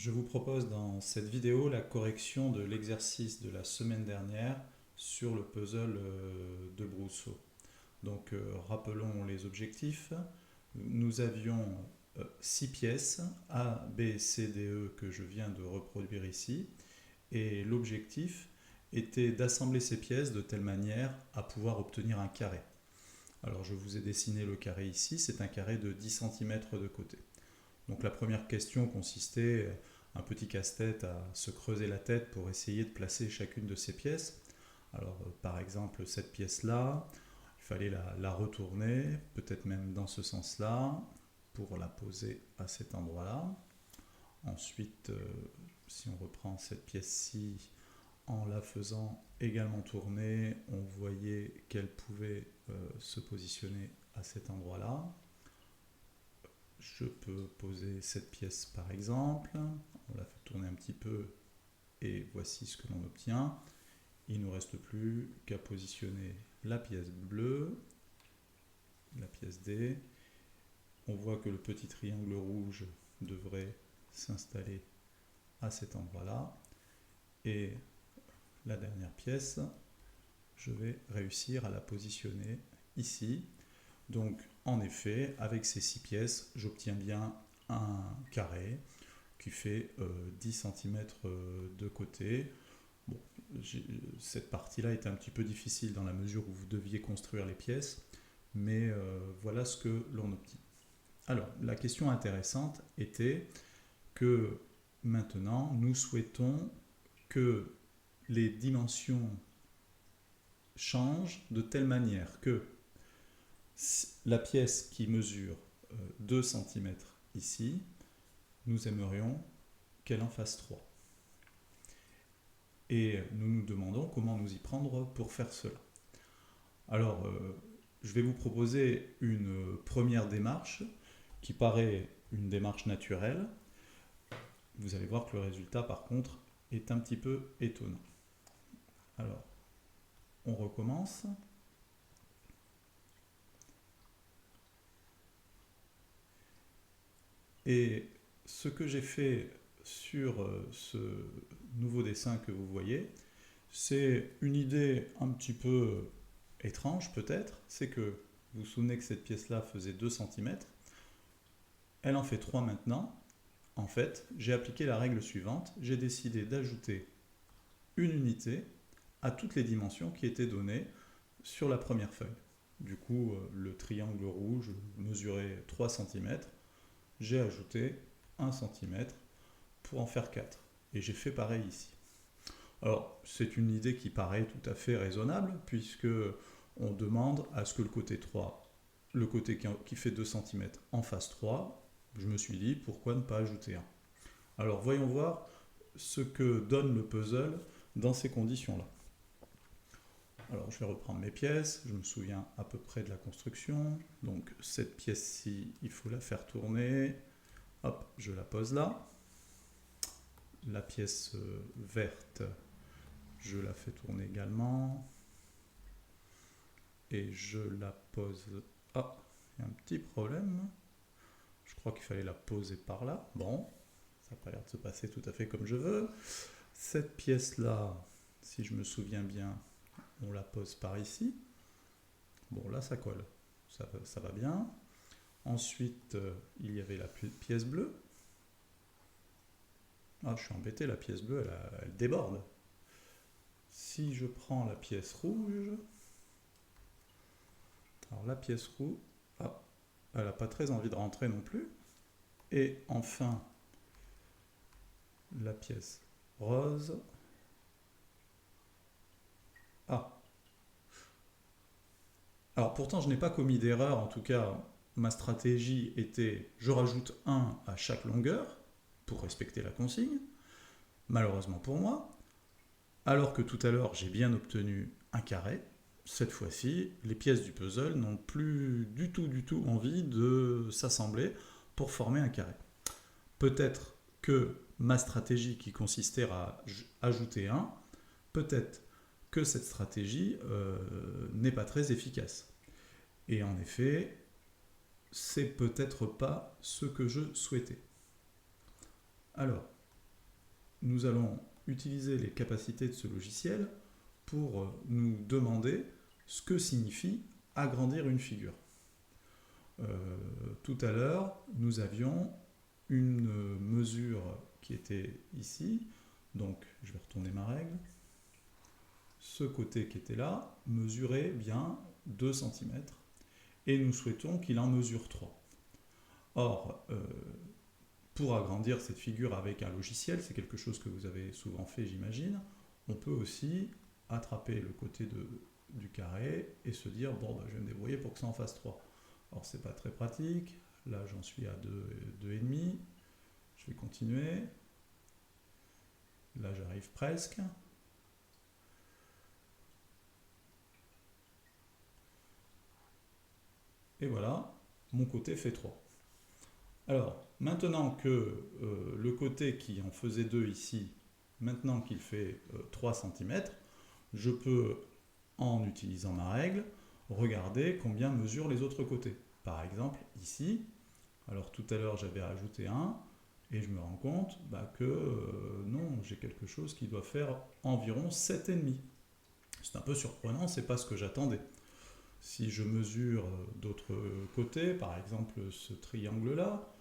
Je vous propose dans cette vidéo la correction de l'exercice de la semaine dernière sur le puzzle de Brousseau. Donc rappelons les objectifs. Nous avions 6 pièces A, B, C, D, E que je viens de reproduire ici et l'objectif était d'assembler ces pièces de telle manière à pouvoir obtenir un carré. Alors je vous ai dessiné le carré ici, c'est un carré de 10 cm de côté. Donc la première question consistait, un petit casse-tête, à se creuser la tête pour essayer de placer chacune de ces pièces. Alors par exemple cette pièce-là, il fallait la retourner, peut-être même dans ce sens-là, pour la poser à cet endroit-là. Ensuite, si on reprend cette pièce-ci, en la faisant également tourner, on voyait qu'elle pouvait se positionner à cet endroit-là. Je peux poser cette pièce par exemple, on la fait tourner un petit peu et voici ce que l'on obtient. Il ne nous reste plus qu'à positionner la pièce bleue, la pièce D. On voit que le petit triangle rouge devrait s'installer à cet endroit-là. Et la dernière pièce, je vais réussir à la positionner ici. Donc en effet, avec ces 6 pièces, j'obtiens bien un carré qui fait 10 cm de côté. Bon, cette partie-là est un petit peu difficile dans la mesure où vous deviez construire les pièces, mais voilà ce que l'on obtient. Alors, la question intéressante était que maintenant, nous souhaitons que les dimensions changent de telle manière que la pièce qui mesure 2 cm ici, nous aimerions qu'elle en fasse 3. Et nous nous demandons comment nous y prendre pour faire cela. Alors, je vais vous proposer une première démarche qui paraît une démarche naturelle. Vous allez voir que le résultat, par contre, est un petit peu étonnant. Alors, on recommence. Et ce que j'ai fait sur ce nouveau dessin que vous voyez, c'est une idée un petit peu étrange peut-être, c'est que vous vous souvenez que cette pièce-là faisait 2 cm, elle en fait 3 maintenant. En fait, j'ai appliqué la règle suivante, j'ai décidé d'ajouter une unité à toutes les dimensions qui étaient données sur la première feuille. Du coup, le triangle rouge mesurait 3 cm, j'ai ajouté 1 cm pour en faire 4. Et j'ai fait pareil ici. Alors, c'est une idée qui paraît tout à fait raisonnable, puisque on demande à ce que le côté 3, le côté qui fait 2 cm, en fasse 3. Je me suis dit, pourquoi ne pas ajouter 1 ? Alors, voyons voir ce que donne le puzzle dans ces conditions-là. Alors, je vais reprendre mes pièces, je me souviens à peu près de la construction. Donc, cette pièce-ci, il faut la faire tourner. Hop, je la pose là. La pièce verte, je la fais tourner également. Et je la pose... Ah, il y a un petit problème. Je crois qu'il fallait la poser par là. Bon, ça n'a pas l'air de se passer tout à fait comme je veux. Cette pièce-là, si je me souviens bien, on la pose par ici. Bon, là, ça colle. Ça va bien. Ensuite, il y avait la pièce bleue. Ah, je suis embêté, la pièce bleue, elle déborde. Si je prends la pièce rouge... Alors la pièce rouge, ah, elle n'a pas très envie de rentrer non plus. Et enfin, la pièce rose. Ah. Alors pourtant, je n'ai pas commis d'erreur, en tout cas, ma stratégie était, je rajoute 1 à chaque longueur, pour respecter la consigne, malheureusement pour moi, alors que tout à l'heure, j'ai bien obtenu un carré. Cette fois-ci, les pièces du puzzle n'ont plus du tout envie de s'assembler pour former un carré. Peut-être que ma stratégie qui consistait à ajouter 1, peut-être que cette stratégie n'est pas très efficace. Et en effet, c'est peut-être pas ce que je souhaitais. Alors, nous allons utiliser les capacités de ce logiciel pour nous demander ce que signifie agrandir une figure. Tout à l'heure, nous avions une mesure qui était ici, donc je vais retourner ma règle. Ce côté qui était là mesurait bien 2 cm et nous souhaitons qu'il en mesure 3. Or, pour agrandir cette figure avec un logiciel, c'est quelque chose que vous avez souvent fait, j'imagine, on peut aussi attraper le côté du carré et se dire, bon, je vais me débrouiller pour que ça en fasse 3. Alors, c'est pas très pratique. Là, j'en suis à 2,5. Je vais continuer. Là, j'arrive presque. Et voilà, mon côté fait 3. Alors, maintenant que le côté qui en faisait 2 ici, maintenant qu'il fait 3 cm, je peux, en utilisant ma règle, regarder combien mesurent les autres côtés. Par exemple, ici, alors tout à l'heure j'avais ajouté 1, et je me rends compte que non, j'ai quelque chose qui doit faire environ 7,5. C'est un peu surprenant, c'est pas ce que j'attendais. Si je mesure d'autres côtés, par exemple ce triangle-là,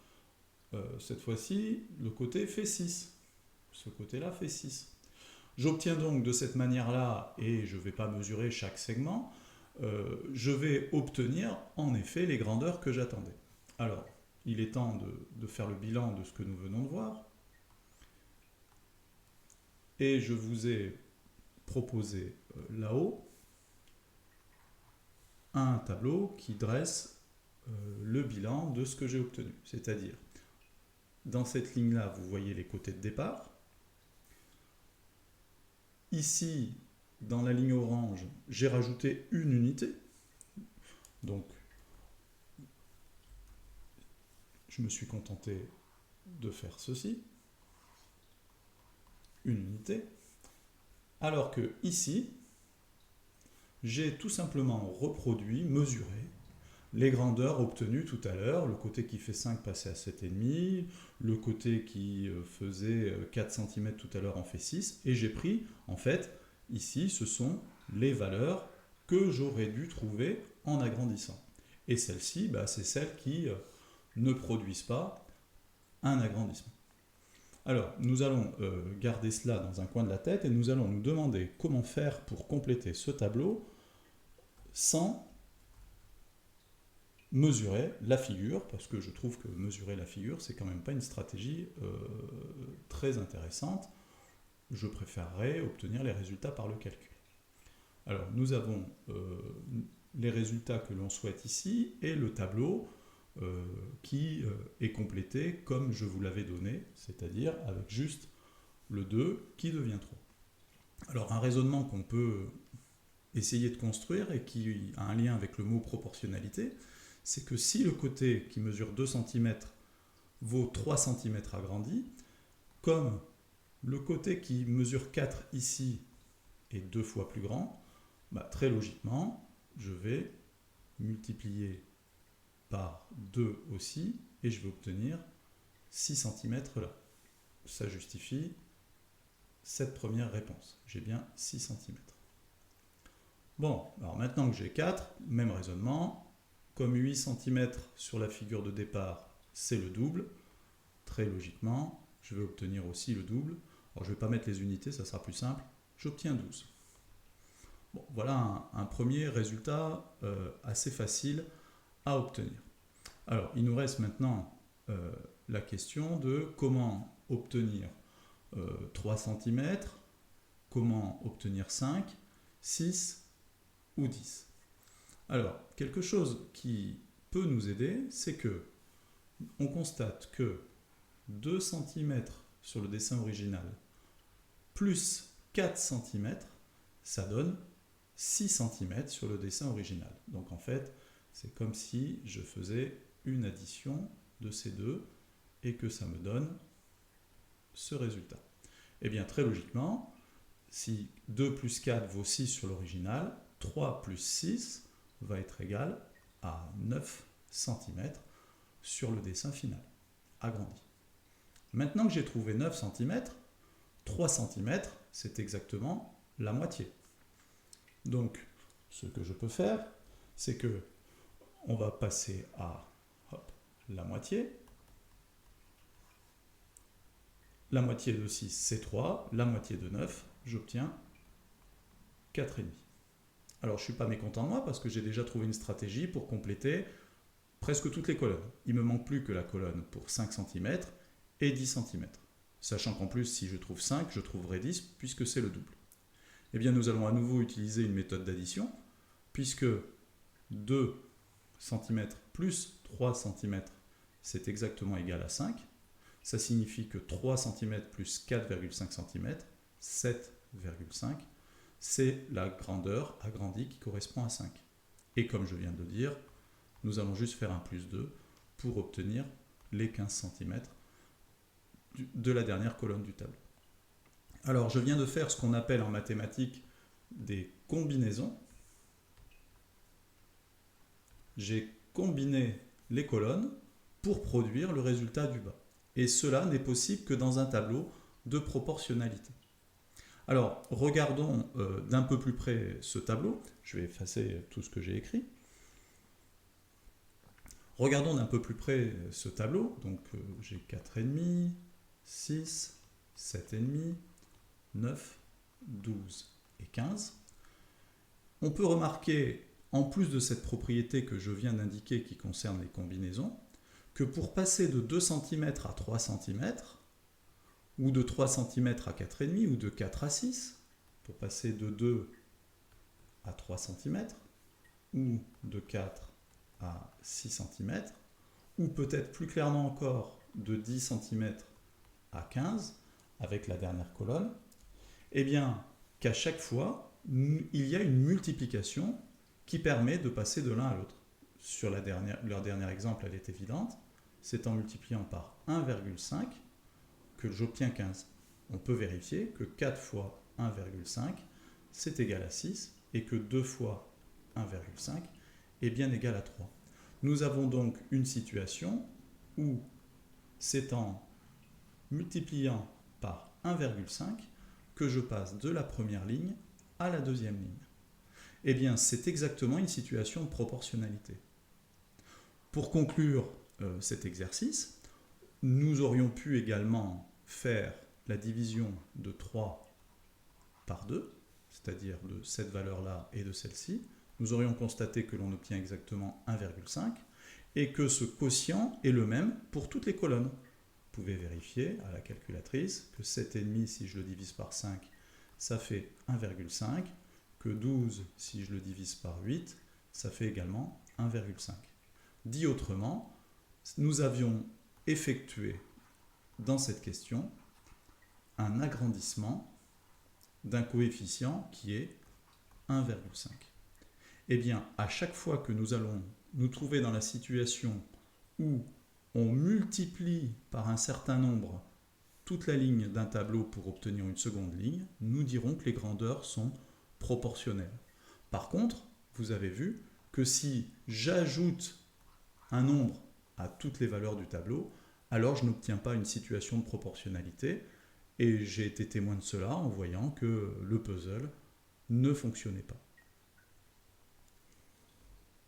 cette fois-ci, le côté fait 6. Ce côté-là fait 6. J'obtiens donc de cette manière-là, et je ne vais pas mesurer chaque segment, je vais obtenir en effet les grandeurs que j'attendais. Alors, il est temps de faire le bilan de ce que nous venons de voir. Et je vous ai proposé là-haut un tableau qui dresse le bilan de ce que j'ai obtenu. C'est-à-dire, dans cette ligne-là, vous voyez les côtés de départ. Ici, dans la ligne orange, j'ai rajouté une unité. Donc, je me suis contenté de faire ceci. Une unité. Alors que ici, j'ai tout simplement reproduit, mesuré les grandeurs obtenues tout à l'heure. Le côté qui fait 5 passait à 7,5, le côté qui faisait 4 cm tout à l'heure en fait 6, et j'ai pris, en fait, ici, ce sont les valeurs que j'aurais dû trouver en agrandissant. Et celles-ci, c'est celles qui ne produisent pas un agrandissement. Alors, nous allons garder cela dans un coin de la tête et nous allons nous demander comment faire pour compléter ce tableau sans mesurer la figure, parce que je trouve que mesurer la figure, c'est quand même pas une stratégie très intéressante. Je préférerais obtenir les résultats par le calcul. Alors, nous avons les résultats que l'on souhaite ici et le tableau qui est complété comme je vous l'avais donné, c'est-à-dire avec juste le 2 qui devient 3. Alors, un raisonnement qu'on peut essayer de construire et qui a un lien avec le mot proportionnalité, c'est que si le côté qui mesure 2 cm vaut 3 cm agrandi, comme le côté qui mesure 4 ici est 2 fois plus grand, très logiquement, je vais multiplier par 2 aussi, et je vais obtenir 6 cm là. Ça justifie cette première réponse. J'ai bien 6 cm. Bon, alors maintenant que j'ai 4, même raisonnement. Comme 8 cm sur la figure de départ, c'est le double, très logiquement, je vais obtenir aussi le double. Alors je ne vais pas mettre les unités, ça sera plus simple. J'obtiens 12. Bon, voilà un premier résultat assez facile à obtenir. Alors, il nous reste maintenant la question de comment obtenir 3 cm, comment obtenir 5, 6 ou 10. Alors, quelque chose qui peut nous aider, c'est que on constate que 2 cm sur le dessin original plus 4 cm, ça donne 6 cm sur le dessin original. Donc en fait, c'est comme si je faisais une addition de ces deux et que ça me donne ce résultat. Et bien très logiquement, si 2 plus 4 vaut 6 sur l'original, 3 plus 6 va être égal à 9 cm sur le dessin final, agrandi. Maintenant que j'ai trouvé 9 cm, 3 cm, c'est exactement la moitié. Donc, ce que je peux faire, c'est que on va passer à la moitié. La moitié de 6, c'est 3. La moitié de 9, j'obtiens 4,5. Alors, je ne suis pas mécontent de moi parce que j'ai déjà trouvé une stratégie pour compléter presque toutes les colonnes. Il ne me manque plus que la colonne pour 5 cm et 10 cm. Sachant qu'en plus, si je trouve 5, je trouverai 10 puisque c'est le double. Eh bien, nous allons à nouveau utiliser une méthode d'addition puisque 2 cm plus 3 cm, c'est exactement égal à 5. Ça signifie que 3 cm plus 4,5 cm, 7,5, c'est la grandeur agrandie qui correspond à 5. Et comme je viens de le dire, nous allons juste faire un plus 2 pour obtenir les 15 cm de la dernière colonne du tableau. Alors, je viens de faire ce qu'on appelle en mathématiques des combinaisons. J'ai combiné les colonnes pour produire le résultat du bas. Et cela n'est possible que dans un tableau de proportionnalité. Alors, regardons d'un peu plus près ce tableau. Je vais effacer tout ce que j'ai écrit. Regardons d'un peu plus près ce tableau. Donc, j'ai 4,5, 6, 7,5, 9, 12 et 15. On peut remarquer, en plus de cette propriété que je viens d'indiquer qui concerne les combinaisons, que pour passer de 2 cm à 3 cm, ou de 3 cm à 4,5, ou de 4 à 6, pour passer de 2 à 3 cm, ou de 4 à 6 cm, ou peut-être plus clairement encore de 10 cm à 15, avec la dernière colonne, eh bien qu'à chaque fois, il y a une multiplication qui permet de passer de l'un à l'autre. Sur leur dernier exemple, elle est évidente. C'est en multipliant par 1,5 que j'obtiens 15. On peut vérifier que 4 fois 1,5, c'est égal à 6, et que 2 fois 1,5 est bien égal à 3. Nous avons donc une situation où c'est en multipliant par 1,5 que je passe de la première ligne à la deuxième ligne. Eh bien, c'est exactement une situation de proportionnalité. Pour conclure cet exercice, nous aurions pu également faire la division de 3 par 2, c'est-à-dire de cette valeur-là et de celle-ci. Nous aurions constaté que l'on obtient exactement 1,5 et que ce quotient est le même pour toutes les colonnes. Vous pouvez vérifier à la calculatrice que 7,5, si je le divise par 5, ça fait 1,5, que 12, si je le divise par 8, ça fait également 1,5. Dit autrement, nous avions effectué dans cette question un agrandissement d'un coefficient qui est 1,5. Eh bien, à chaque fois que nous allons nous trouver dans la situation où on multiplie par un certain nombre toute la ligne d'un tableau pour obtenir une seconde ligne, nous dirons que les grandeurs sont proportionnelles. Par contre, vous avez vu que si j'ajoute un nombre à toutes les valeurs du tableau, alors je n'obtiens pas une situation de proportionnalité, et j'ai été témoin de cela en voyant que le puzzle ne fonctionnait pas.